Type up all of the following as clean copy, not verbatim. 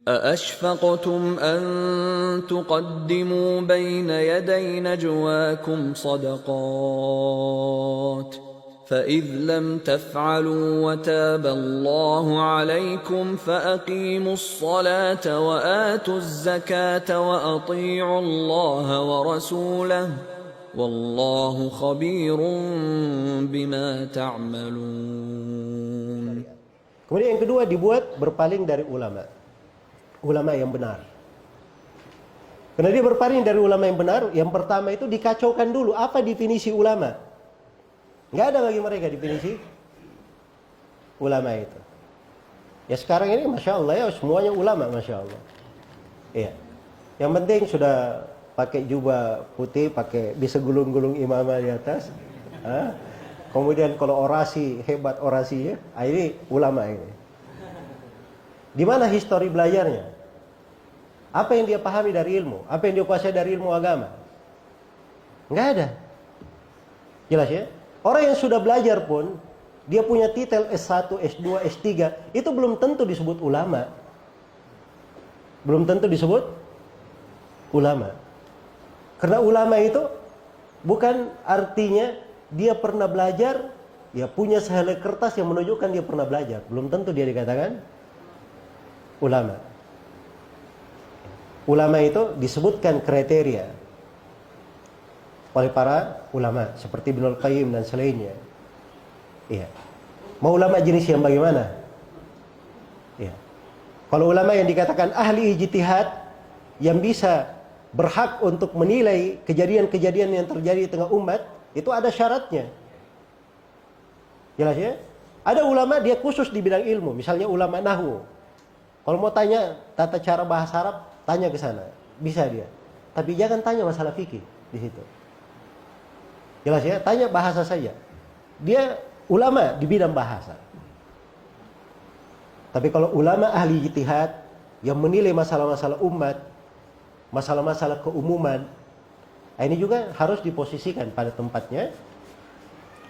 أأشفقتم أن تقدموا بين يدي نجواكم صدقات فإذ لم تفعلوا وتاب الله عليكم فأقيموا الصلاة وآتوا الزكاة وأطيعوا الله ورسوله والله خبير بما تعملون. Kemudian yang kedua, dibuat berpaling dari ulama yang benar. Karena dia berpaling dari ulama yang benar, yang pertama itu dikacaukan dulu apa definisi ulama. Nggak ada bagi mereka definisi ulama itu. Ya sekarang ini Masya Allah ya, semuanya ulama Masya Allah. Iya. Yang penting sudah pakai jubah putih, pakai bisa gulung-gulung imamah di atas. Kemudian kalau orasi, hebat orasinya, ini ulama ini. Di mana histori belajarnya? Apa yang dia pahami dari ilmu? Apa yang dia kuasai dari ilmu agama? Nggak ada. Jelas ya? Orang yang sudah belajar pun, dia punya titel S1, S2, S3, itu belum tentu disebut ulama. Belum tentu disebut ulama. Karena ulama itu bukan artinya dia pernah belajar, ya punya sehelai kertas yang menunjukkan dia pernah belajar. Belum tentu dia dikatakan ulama. Ulama itu disebutkan kriteria oleh para ulama seperti Ibnul Qayyim dan selainnya. Iya. Mau ulama jenis yang bagaimana? Iya. Kalau ulama yang dikatakan ahli ijtihad yang bisa berhak untuk menilai kejadian-kejadian yang terjadi di tengah umat, itu ada syaratnya. Jelas ya? Ada ulama dia khusus di bidang ilmu, misalnya ulama nahwu. Kalau mau tanya tata cara bahasa Arab, tanya ke sana, bisa dia. Tapi jangan tanya masalah fikih di situ. Jelas ya? Tanya bahasa saja. Dia ulama di bidang bahasa. Tapi kalau ulama ahli ijtihad yang menilai masalah-masalah umat, masalah-masalah keumuman, ini juga harus diposisikan pada tempatnya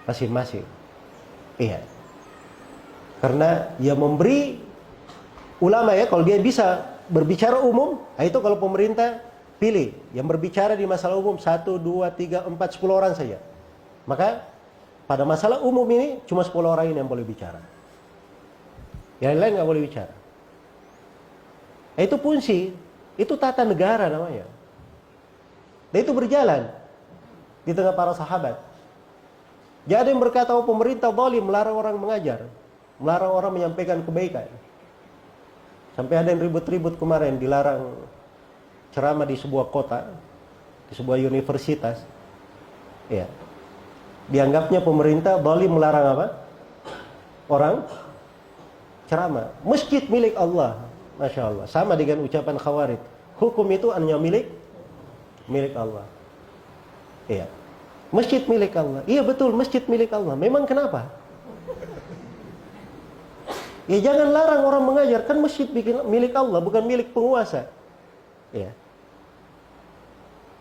masing-masing. Iya. Karena dia memberi ulama ya, kalau dia bisa berbicara umum, itu kalau pemerintah pilih yang berbicara di masalah umum 1, 2, 3, 4, 10 orang saja. Maka pada masalah umum ini cuma 10 orang ini yang boleh bicara. Yang lain nggak boleh bicara. Itu fungsi, itu tata negara namanya. Dan itu berjalan di tengah para sahabat. Jadi ada yang berkata, oh pemerintah zalim melarang orang mengajar, melarang orang menyampaikan kebaikan. Sampai ada yang ribut-ribut kemarin, dilarang ceramah di sebuah kota, di sebuah universitas. Ya. Dianggapnya pemerintah zalim melarang apa? Orang ceramah. Masjid milik Allah. Masya Allah. Sama dengan ucapan Khawarij. Hukum itu hanya milik Allah. Iya. Masjid milik Allah. Iya betul, masjid milik Allah. Memang kenapa? Ya jangan larang orang mengajar, kan masjid milik Allah, bukan milik penguasa. Ya.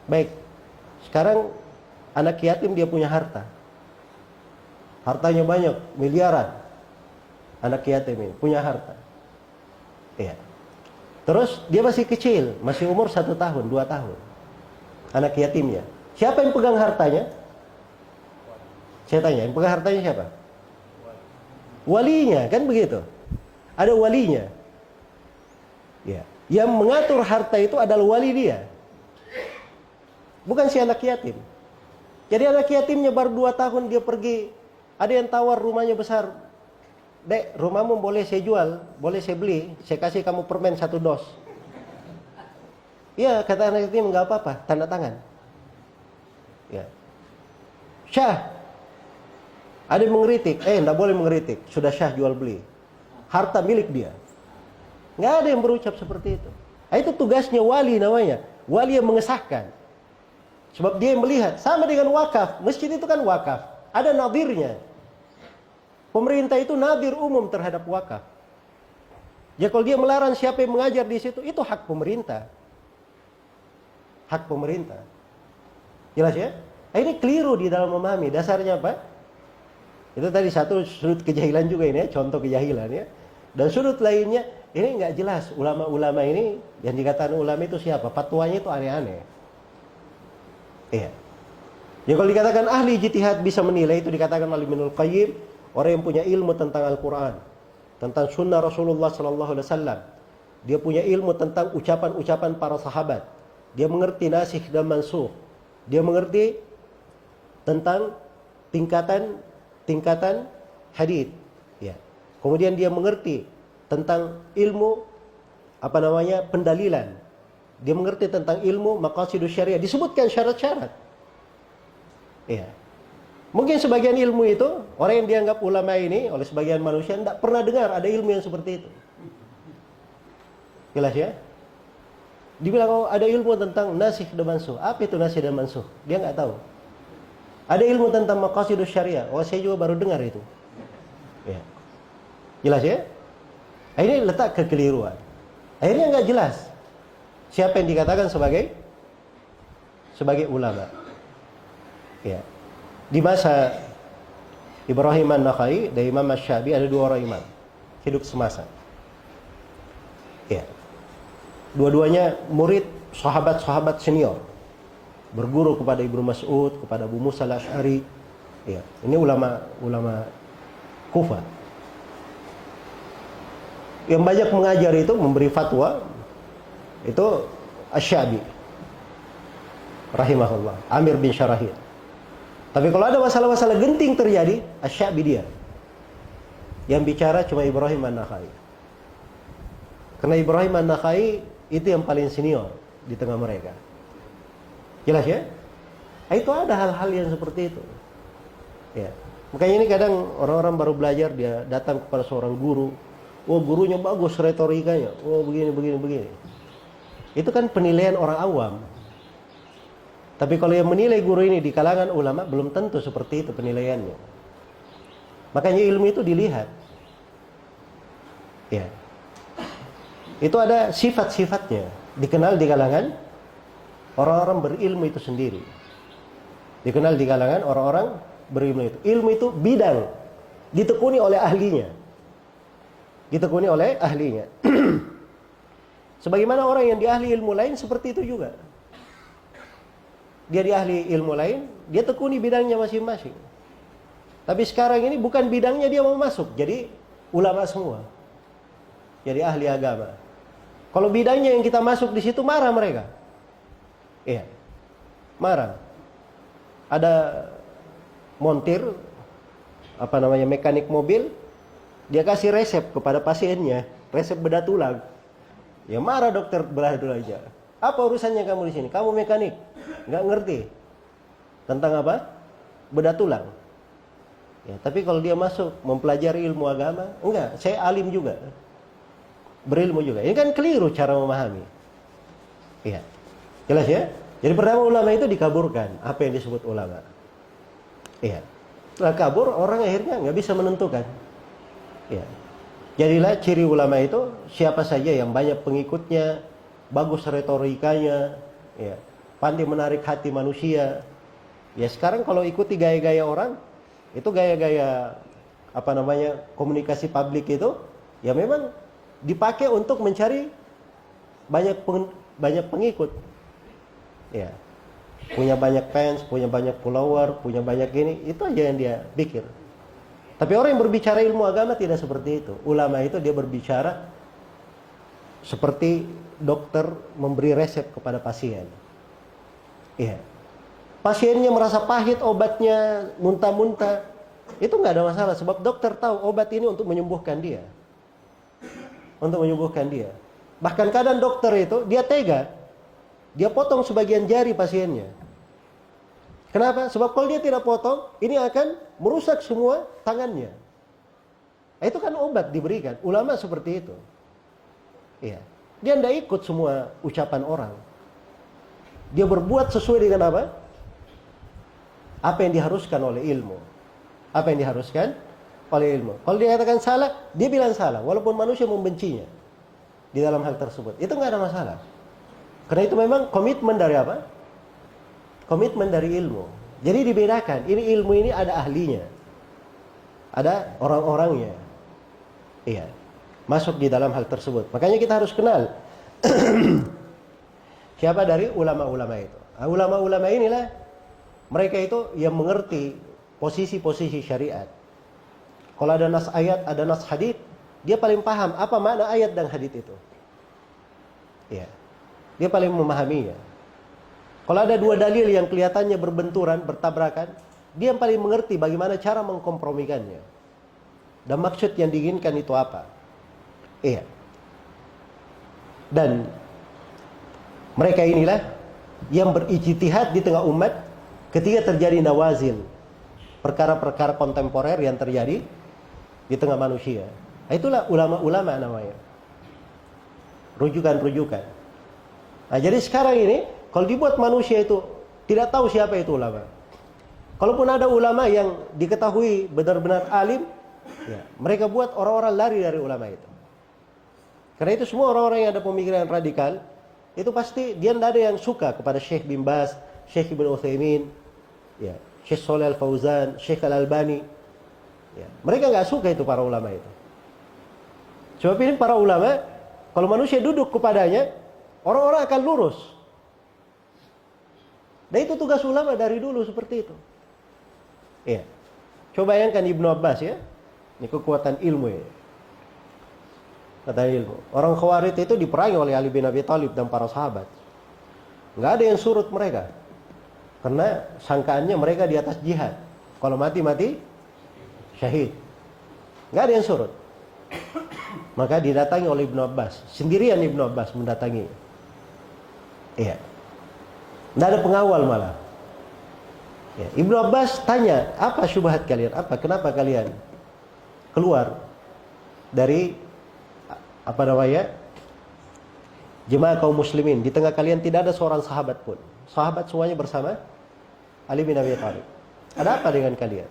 Baik. Sekarang anak yatim dia punya harta. Hartanya banyak, miliaran. Anak yatim ini punya harta. Ya. Terus dia masih kecil, masih umur 1 tahun, 2 tahun. Anak yatimnya. Siapa yang pegang hartanya? Saya tanya, yang pegang hartanya siapa? Walinya, kan begitu. Ada walinya. Ya. Yang mengatur harta itu adalah wali dia. Bukan si anak yatim. Jadi anak yatimnya baru 2 tahun dia pergi. Ada yang tawar rumahnya besar. Dek, rumahmu boleh saya jual, boleh saya beli. Saya kasih kamu permen 1 dos. Iya, kata anak yatim, enggak apa-apa, tanda tangan. Ya. Syah. Ada yang mengkritik, enggak boleh mengkritik. Sudah syah jual beli. Harta milik dia. Nggak ada yang berucap seperti itu. Itu tugasnya wali namanya. Wali yang mengesahkan. Sebab dia yang melihat. Sama dengan wakaf. Masjid itu kan wakaf. Ada nadirnya. Pemerintah itu nadir umum terhadap wakaf. Ya kalau dia melarang siapa yang mengajar di situ, itu hak pemerintah. Hak pemerintah. Jelas ya? Ini keliru di dalam memahami. Dasarnya apa? Itu tadi satu sudut kejahilan juga ini ya, contoh kejahilan ya. Dan sudut lainnya, Ini nggak jelas. Ulama-ulama ini, yang dikatakan ulama itu siapa? Fatwanya itu aneh-aneh. Iya. Ya kalau dikatakan ahli ijtihad bisa menilai, itu dikatakan oleh Ibnul Qayyim, orang yang punya ilmu tentang Al-Quran, tentang sunnah Rasulullah SAW. Dia punya ilmu tentang ucapan-ucapan para sahabat. Dia mengerti nasikh dan mansukh. Dia mengerti tentang tingkatan hadits. Ya. Kemudian dia mengerti tentang ilmu pendalilan. Dia mengerti tentang ilmu maqasidus syariah. Disebutkan syarat-syarat. Ya. Mungkin sebagian ilmu itu orang yang dianggap ulama ini oleh sebagian manusia tidak pernah dengar ada ilmu yang seperti itu. Jelas ya? Dibilang ada ilmu tentang nasikh dan mansukh. Apa itu nasikh dan mansukh? Dia nggak tahu. Ada ilmu tentang maqasidus syariah. Saya juga baru dengar itu. Ya. Jelas ya? Ini letak kekeliruan. Akhirnya nggak jelas siapa yang dikatakan sebagai ulama. Ya. Di masa Ibrahim An-Nakhai dan Imam Asy-Syafi'i ada dua orang imam hidup semasa. Ya. Dua-duanya murid sahabat-sahabat senior. Berguru kepada Ibnu Mas'ud, kepada Abu Musa Al-Asy'ari. Ya. Ini ulama Kufah. Yang banyak mengajar itu, memberi fatwa itu Asy-Syafi'i rahimahullah, Amir bin Syarahil. Tapi kalau ada masalah-masalah genting terjadi, Asy-Syafi'i dia yang bicara cuma Ibrahim An-Nakhai. Karena Ibrahim An-Nakhai itu yang paling senior di tengah mereka. Jelas ya? Itu ada hal-hal yang seperti itu. Ya. Makanya ini kadang orang-orang baru belajar, dia datang kepada seorang guru. Oh, gurunya bagus retorikanya. Oh, begini. Itu kan penilaian orang awam. Tapi kalau yang menilai guru ini di kalangan ulama, belum tentu seperti itu penilaiannya. Makanya ilmu itu dilihat. Ya. Itu ada sifat-sifatnya. Dikenal di kalangan orang-orang berilmu itu sendiri. Dikenal di kalangan orang-orang berilmu itu. Ilmu itu bidang. Ditekuni oleh ahlinya. Sebagaimana orang yang di ahli ilmu lain seperti itu juga. Dia di ahli ilmu lain, dia tekuni bidangnya masing-masing. Tapi sekarang ini bukan bidangnya dia mau masuk, jadi ulama semua. Jadi ahli agama. Kalau bidangnya yang kita masuk di situ, marah mereka. Iya. Marah. Ada montir mekanik mobil, dia kasih resep kepada pasiennya, resep bedah tulang. Ya marah dokter bedah tulangnya. Apa urusannya kamu di sini? Kamu mekanik, nggak ngerti tentang apa? Bedah tulang. Ya, tapi kalau dia masuk mempelajari ilmu agama, enggak, saya alim juga, berilmu juga. Ini kan keliru cara memahami. Iya, jelas ya. Jadi pertama ulama itu dikaburkan, apa yang disebut ulama. Iya, setelah kabur orang akhirnya nggak bisa menentukan. Ya. Jadilah ciri ulama itu siapa saja yang banyak pengikutnya, bagus retorikanya, ya, pandai menarik hati manusia. Ya sekarang kalau ikuti gaya-gaya orang, itu gaya-gaya komunikasi publik itu, ya memang dipakai untuk mencari banyak pengikut. Ya. Punya banyak fans, punya banyak follower, punya banyak gini, itu aja yang dia pikir. Tapi orang yang berbicara ilmu agama tidak seperti itu. Ulama itu dia berbicara seperti dokter memberi resep kepada pasien. Iya. Pasiennya merasa pahit obatnya, muntah-muntah, itu nggak ada masalah. Sebab dokter tahu obat ini untuk menyembuhkan dia. Untuk menyembuhkan dia. Bahkan kadang dokter itu, dia tega. Dia potong sebagian jari pasiennya. Kenapa? Sebab kalau dia tidak potong, ini akan merusak semua tangannya. Itu kan obat diberikan. Ulama seperti itu. Iya. Dia tidak ikut semua ucapan orang. Dia berbuat sesuai dengan apa? Apa yang diharuskan oleh ilmu. Apa yang diharuskan oleh ilmu. Kalau dia katakan salah, dia bilang salah. Walaupun manusia membencinya di dalam hal tersebut. Itu nggak ada masalah. Karena itu memang komitmen dari apa? Komitmen dari ilmu. Jadi dibedakan. Ini ilmu ini ada ahlinya. Ada orang-orangnya. Iya. masuk di dalam hal tersebut. Makanya kita harus kenal siapa dari ulama-ulama itu. Nah, ulama-ulama inilah mereka itu yang mengerti posisi-posisi syariat. Kalau ada nas ayat, ada nas hadits, dia paling paham apa makna ayat dan hadits itu. Ya. Dia paling memahaminya. Kalau ada dua dalil yang kelihatannya berbenturan, bertabrakan, dia yang paling mengerti bagaimana cara mengkompromikannya. Dan maksud yang diinginkan itu apa. Iya. Dan mereka inilah yang berijtihad di tengah umat ketika terjadi nawazil, perkara-perkara kontemporer yang terjadi di tengah manusia. Nah, itulah ulama-ulama namanya. Rujukan-rujukan. Nah, jadi sekarang ini kalau dibuat manusia itu tidak tahu siapa itu ulama. Kalaupun ada ulama yang diketahui benar-benar alim, ya, mereka buat orang-orang lari dari ulama itu. Karena itu semua orang-orang yang ada pemikiran radikal, itu pasti dia tidak ada yang suka kepada Syekh bin Baz, Syekh Ibn Utsaimin, ya, Syekh Shalih Al-Fauzan, Syekh Al-Albani. Ya, mereka nggak suka itu para ulama itu. Sebab ini para ulama, kalau manusia duduk kepadanya, orang-orang akan lurus. Dan itu tugas ulama dari dulu seperti itu. Ya. Coba bayangkan Ibnu Abbas ya. Ini kekuatan ilmu ya. Kata ilmu. Orang Khawarij itu diperangi oleh Ali bin Abi Thalib dan para sahabat. Nggak ada yang surut mereka. Karena sangkaannya mereka di atas jihad. Kalau mati-mati syahid. Nggak ada yang surut. Maka didatangi oleh Ibnu Abbas. Sendirian Ibnu Abbas mendatangi. Iya. Nggak ada pengawal malah. Ya. Ibnu Abbas tanya, apa syubhat kalian? Kenapa kalian keluar dari jemaah kaum muslimin? Di tengah kalian tidak ada seorang sahabat pun. Sahabat semuanya bersama Ali bin Abi Thalib. Ada apa dengan kalian?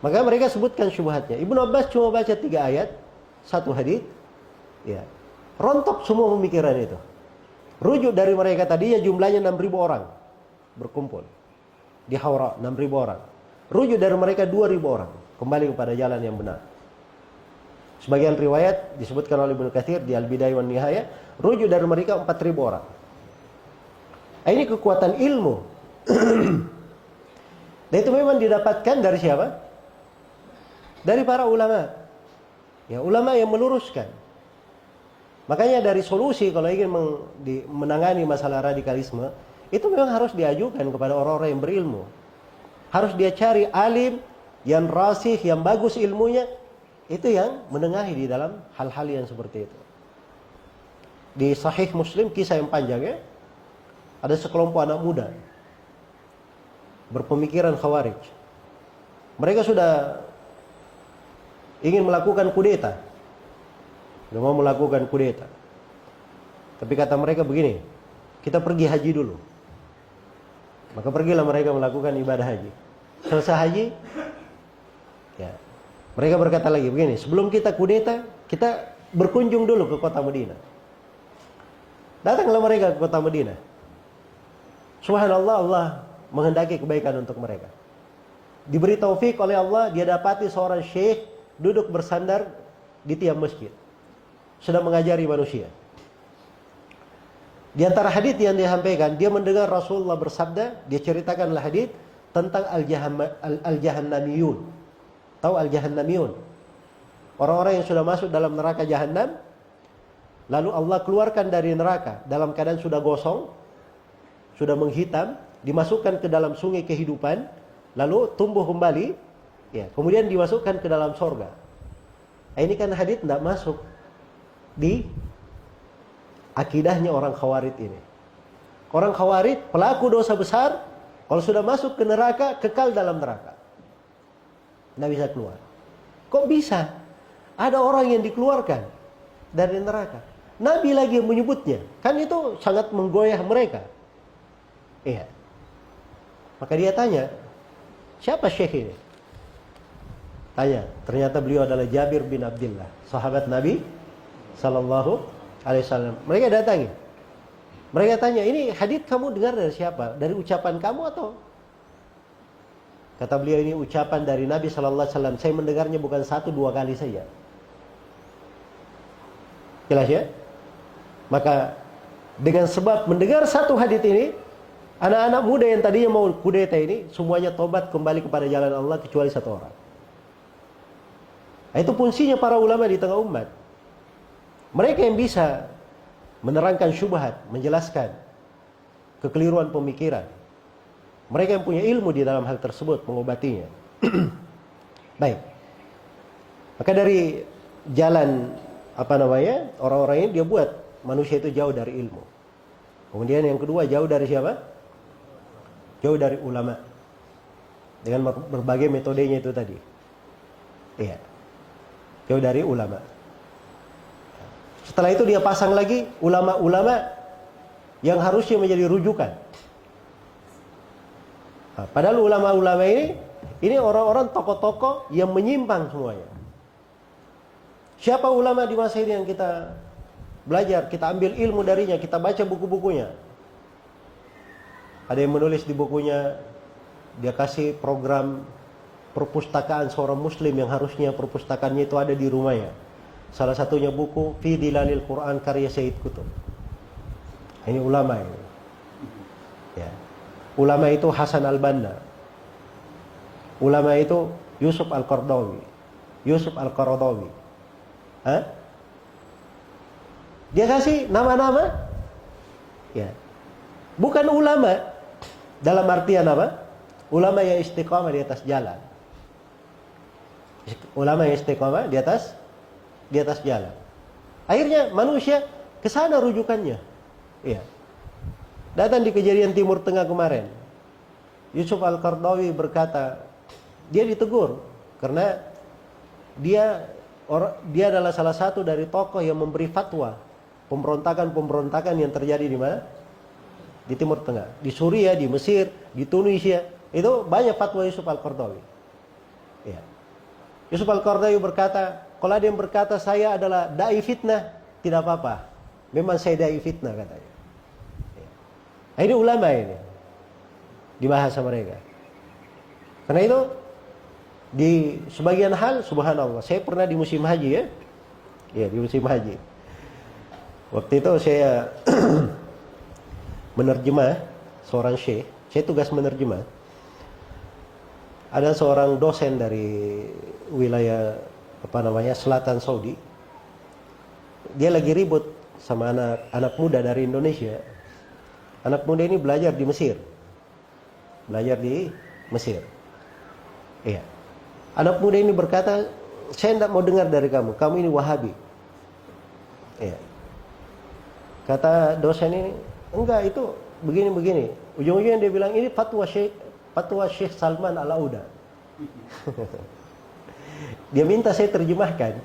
Maka mereka sebutkan syubhatnya. Ibnu Abbas cuma baca 3 ayat, 1 hadits, ya. Rontok semua pemikiran itu. Rujuk dari mereka tadinya jumlahnya 6.000 orang berkumpul di Hawra, 6.000 orang. Rujuk dari mereka 2.000 orang kembali kepada jalan yang benar. Sebagian riwayat disebutkan oleh Ibnu Katsir di Al-Bidayah wan Nihayah, rujuk dari mereka 4.000 orang. Ini kekuatan ilmu. Dan itu memang didapatkan dari siapa? Dari para ulama. Ya, ulama yang meluruskan. Makanya dari solusi kalau ingin menangani masalah radikalisme, itu memang harus diajukan kepada orang-orang yang berilmu. Harus dia cari alim yang rasih, yang bagus ilmunya, itu yang menengahi di dalam hal-hal yang seperti itu. Di Sahih Muslim, kisah yang panjang ya, ada sekelompok anak muda berpemikiran Khawarij. Mereka sudah ingin melakukan kudeta. Mau melakukan kudeta. Tapi kata mereka begini, kita pergi haji dulu. Maka pergilah mereka melakukan ibadah haji. Selesai haji, ya, mereka berkata lagi begini, sebelum kita kudeta, kita berkunjung dulu ke kota Madinah. Datanglah mereka ke kota Madinah. Subhanallah, Allah menghendaki kebaikan untuk mereka. Diberi taufik oleh Allah, dia dapati seorang syekh duduk bersandar di tiang masjid, sedang mengajari manusia. Di antara hadits yang dia sampaikan, dia mendengar Rasulullah bersabda, dia ceritakanlah hadits tentang al-jahannamiyun. Tahu al-jahannamiyun? Orang-orang yang sudah masuk dalam neraka jahannam, lalu Allah keluarkan dari neraka dalam keadaan sudah gosong, sudah menghitam, dimasukkan ke dalam sungai kehidupan, lalu tumbuh kembali, ya, kemudian dimasukkan ke dalam sorga. Ini kan hadits tidak masuk di akidahnya orang Khawarij ini. Orang Khawarij pelaku dosa besar, kalau sudah masuk ke neraka, kekal dalam neraka, tidak bisa keluar. Kok bisa ada orang yang dikeluarkan dari neraka? Nabi lagi yang menyebutnya, kan itu sangat menggoyah mereka. Iya. Maka dia tanya, siapa syekh ini? Tanya, ternyata beliau adalah Jabir bin Abdullah, sahabat Nabi Sallallahu Alaihi Wasallam. Mereka datangi. Mereka tanya, ini hadits kamu dengar dari siapa? Dari ucapan kamu atau? Kata beliau, ini ucapan dari Nabi Sallallahu Alaihi Wasallam. Saya mendengarnya bukan 1-2 kali saja. Jelas ya? Maka dengan sebab mendengar satu hadis ini, anak-anak muda yang tadinya mau kudeta ini semuanya tobat kembali kepada jalan Allah kecuali satu orang. Nah, itu fungsinya para ulama di tengah umat. Mereka yang bisa menerangkan syubhat, menjelaskan kekeliruan pemikiran. Mereka yang punya ilmu di dalam hal tersebut, mengobatinya. Baik. Maka dari jalan orang-orang ini dia buat manusia itu jauh dari ilmu. Kemudian yang kedua, jauh dari siapa? Jauh dari ulama. Dengan berbagai metodenya itu tadi. Iya. Jauh dari ulama. Setelah itu dia pasang lagi ulama-ulama yang harusnya menjadi rujukan. Nah, padahal ulama-ulama ini orang-orang tokoh-tokoh yang menyimpang semuanya. Siapa ulama di masa ini yang kita belajar, kita ambil ilmu darinya, kita baca buku-bukunya. Ada yang menulis di bukunya, dia kasih program perpustakaan seorang muslim yang harusnya perpustakaannya itu ada di rumahnya. Salah satunya buku Fi Dilalil Quran karya Sayyid Qutb. Ini ulama ini. Ya. Ulama itu Hasan Al-Banna. Ulama itu Yusuf Al-Qaradawi. Yusuf Al-Qaradawi. Dia kasih nama-nama. Ya. Bukan ulama dalam artian apa? Ulama yang istiqamah di atas jalan. Ulama yang istiqamah di atas jalan. Akhirnya manusia ke sana rujukannya. Iya. Datang di Kejadian Timur Tengah kemarin. Yusuf Al-Qaradawi berkata, dia ditegur karena dia adalah salah satu dari tokoh yang memberi fatwa pemberontakan yang terjadi di mana? Di Timur Tengah, di Suriah, di Mesir, di Tunisia. Itu banyak fatwa Yusuf Al-Qaradawi. Iya. Yusuf Al-Qaradawi berkata, kalau ada yang berkata saya adalah dai fitnah, tidak apa-apa. Memang saya dai fitnah katanya. Nah, ini ulama ini di bahasa mereka. Karena itu di sebagian hal subhanallah, saya pernah di musim haji ya. Ya, di musim haji. Waktu itu saya menerjemah seorang syekh, saya tugas menerjemah. Ada seorang dosen dari wilayah selatan Saudi. Dia lagi ribut sama anak muda dari Indonesia. Anak muda ini belajar di Mesir. Belajar di Mesir. Iya. Anak muda ini berkata, saya tidak mau dengar dari kamu. Kamu ini Wahabi. Iya. Kata dosen ini, enggak, itu begini-begini. Ujung-ujungnya dia bilang, ini fatwa Syekh Salman Al-Auda. Dia minta saya terjemahkan.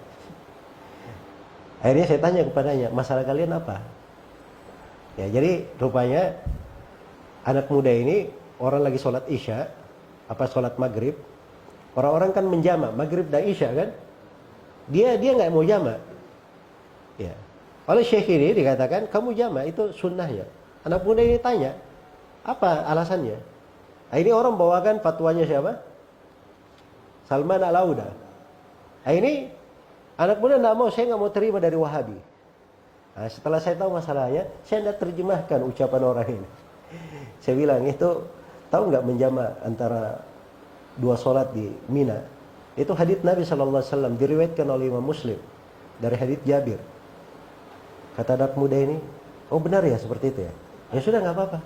Akhirnya saya tanya kepadanya, masalah kalian apa? Ya, jadi rupanya anak muda ini orang lagi sholat isya, sholat maghrib. Orang-orang kan menjama maghrib dan isya kan? Dia nggak mau jama. Ya. Oleh syekh ini dikatakan kamu jama itu sunnahnya. Anak muda ini tanya apa alasannya? Nah, ini orang bawakan fatwanya siapa? Salman Al-Auda. Nah, ini anak muda nggak mau, saya nggak mau terima dari Wahabi. Nah, setelah saya tahu masalahnya, saya tidak terjemahkan ucapan orang ini. Saya bilang, itu tahu nggak menjama antara dua sholat di Mina? Itu hadits Nabi SAW diriwayatkan oleh Imam Muslim dari hadits Jabir. Kata anak muda ini, oh benar ya seperti itu ya? Ya sudah nggak apa-apa.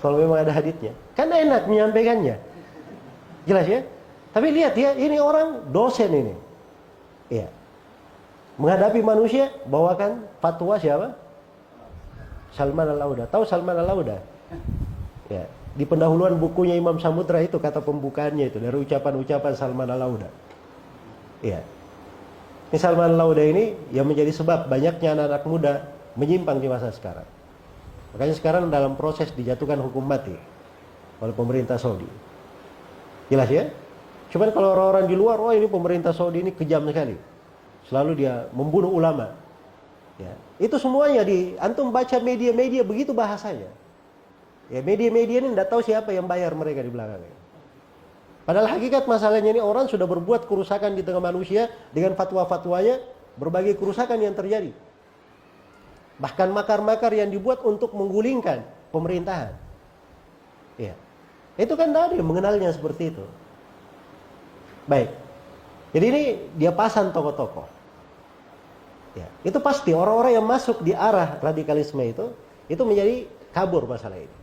Kalau memang ada haditsnya, kan enak menyampaikannya, jelas ya. Tapi lihat ya, ini orang dosen ini, iya. Menghadapi manusia, bawakan fatwa siapa? Salman Al-Auda. Tahu Salman Al-Auda? Ya, di pendahuluan bukunya Imam Samudra itu kata pembukaannya itu dari ucapan-ucapan Salman Al-Auda. Ya. Ini Salman Al-Auda ini yang menjadi sebab banyaknya anak-anak muda menyimpang di masa sekarang. Makanya sekarang dalam proses dijatuhkan hukum mati oleh pemerintah Saudi. Jelas ya? Cuman kalau orang-orang di luar, ini pemerintah Saudi ini kejam sekali. Selalu dia membunuh ulama. Ya, itu semuanya antum baca media-media begitu bahasanya. Ya, media-media ini tidak tahu siapa yang bayar mereka di belakangnya. Padahal hakikat masalahnya ini orang sudah berbuat kerusakan di tengah manusia dengan fatwa-fatwanya, berbagai kerusakan yang terjadi. Bahkan makar-makar yang dibuat untuk menggulingkan pemerintahan. Ya. Itu kan tadi mengenalnya seperti itu. Baik. Jadi ini dia pasang tokoh-tokoh. Ya. Itu pasti orang-orang yang masuk di arah radikalisme itu menjadi kabur masalah ini.